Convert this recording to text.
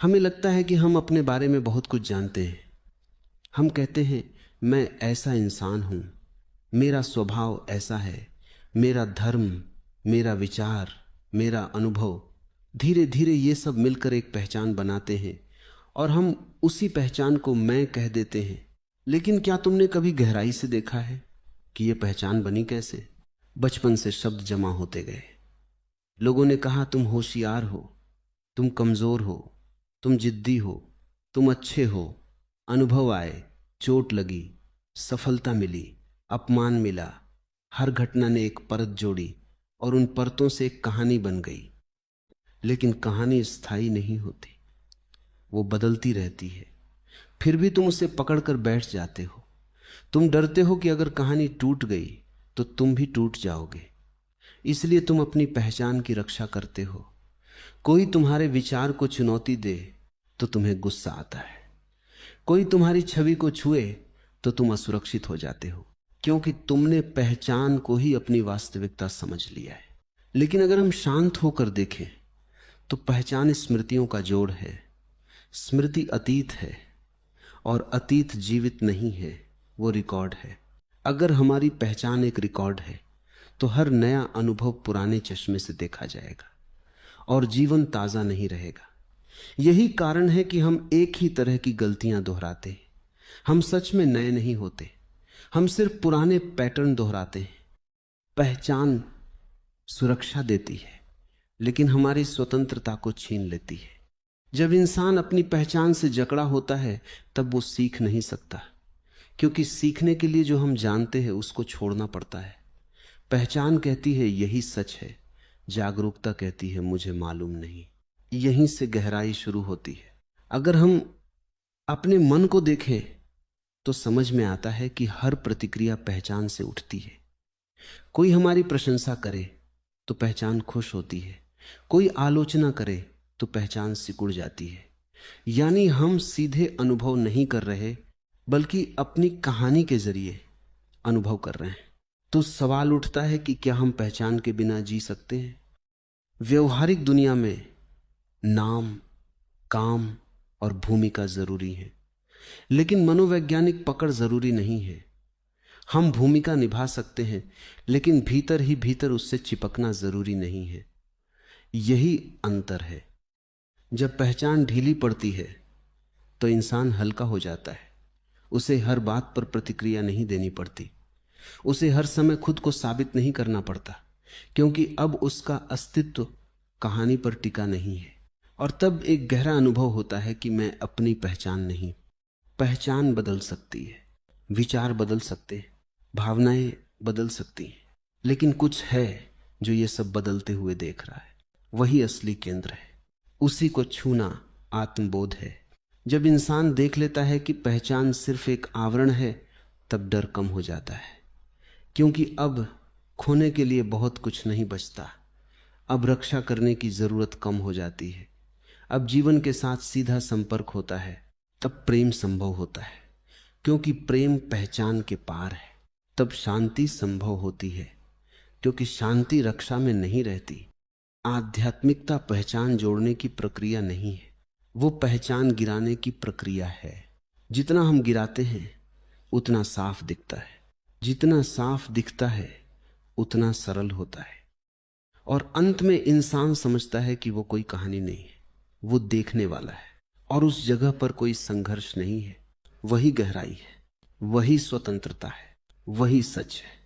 हमें लगता है कि हम अपने बारे में बहुत कुछ जानते हैं। हम कहते हैं मैं ऐसा इंसान हूं, मेरा स्वभाव ऐसा है, मेरा धर्म, मेरा विचार, मेरा अनुभव। धीरे धीरे ये सब मिलकर एक पहचान बनाते हैं और हम उसी पहचान को मैं कह देते हैं। लेकिन क्या तुमने कभी गहराई से देखा है कि यह पहचान बनी कैसे? बचपन से शब्द जमा होते गए। लोगों ने कहा तुम होशियार हो, तुम कमजोर हो, तुम जिद्दी हो, तुम अच्छे हो। अनुभव आए, चोट लगी, सफलता मिली, अपमान मिला। हर घटना ने एक परत जोड़ी और उन परतों से एक कहानी बन गई। लेकिन कहानी स्थायी नहीं होती, वो बदलती रहती है। फिर भी तुम उसे पकड़कर बैठ जाते हो। तुम डरते हो कि अगर कहानी टूट गई तो तुम भी टूट जाओगे। इसलिए तुम अपनी पहचान की रक्षा करते हो। कोई तुम्हारे विचार को चुनौती दे तो तुम्हें गुस्सा आता है। कोई तुम्हारी छवि को छुए तो तुम असुरक्षित हो जाते हो, क्योंकि तुमने पहचान को ही अपनी वास्तविकता समझ लिया है। लेकिन अगर हम शांत होकर देखें तो पहचान स्मृतियों का जोड़ है। स्मृति अतीत है और अतीत जीवित नहीं है, वो रिकॉर्ड है। अगर हमारी पहचान एक रिकॉर्ड है तो हर नया अनुभव पुराने चश्मे से देखा जाएगा और जीवन ताजा नहीं रहेगा। यही कारण है कि हम एक ही तरह की गलतियां दोहराते हैं। हम सच में नए नहीं होते, हम सिर्फ पुराने पैटर्न दोहराते हैं। पहचान सुरक्षा देती है लेकिन हमारी स्वतंत्रता को छीन लेती है। जब इंसान अपनी पहचान से जकड़ा होता है तब वो सीख नहीं सकता, क्योंकि सीखने के लिए जो हम जानते हैं उसको छोड़ना पड़ता है। पहचान कहती है यही सच है, जागरूकता कहती है मुझे मालूम नहीं। यहीं से गहराई शुरू होती है। अगर हम अपने मन को देखें तो समझ में आता है कि हर प्रतिक्रिया पहचान से उठती है। कोई हमारी प्रशंसा करे तो पहचान खुश होती है, कोई आलोचना करे तो पहचान सिकुड़ जाती है। यानी हम सीधे अनुभव नहीं कर रहे, बल्कि अपनी कहानी के जरिए अनुभव कर रहे हैं। तो सवाल उठता है कि क्या हम पहचान के बिना जी सकते हैं? व्यवहारिक दुनिया में नाम, काम और भूमिका जरूरी है, लेकिन मनोवैज्ञानिक पकड़ जरूरी नहीं है। हम भूमिका निभा सकते हैं, लेकिन भीतर ही भीतर उससे चिपकना जरूरी नहीं है। यही अंतर है। जब पहचान ढीली पड़ती है तो इंसान हल्का हो जाता है। उसे हर बात पर प्रतिक्रिया नहीं देनी पड़ती, उसे हर समय खुद को साबित नहीं करना पड़ता, क्योंकि अब उसका अस्तित्व कहानी पर टिका नहीं है। और तब एक गहरा अनुभव होता है कि मैं अपनी पहचान नहीं। पहचान बदल सकती है, विचार बदल सकते हैं, भावनाएं बदल सकती हैं, लेकिन कुछ है जो ये सब बदलते हुए देख रहा है। वही असली केंद्र है। उसी को छूना आत्मबोध है। जब इंसान देख लेता है कि पहचान सिर्फ एक आवरण है, तब डर कम हो जाता है, क्योंकि अब खोने के लिए बहुत कुछ नहीं बचता। अब रक्षा करने की जरूरत कम हो जाती है। अब जीवन के साथ सीधा संपर्क होता है। तब प्रेम संभव होता है, क्योंकि प्रेम पहचान के पार है। तब शांति संभव होती है, क्योंकि शांति रक्षा में नहीं रहती। आध्यात्मिकता पहचान जोड़ने की प्रक्रिया नहीं है, वो पहचान गिराने की प्रक्रिया है। जितना हम गिराते हैं उतना साफ दिखता है, जितना साफ दिखता है उतना सरल होता है। और अंत में इंसान समझता है कि वो कोई कहानी नहीं है, वो देखने वाला है। और उस जगह पर कोई संघर्ष नहीं है। वही गहराई है, वही स्वतंत्रता है, वही सच है।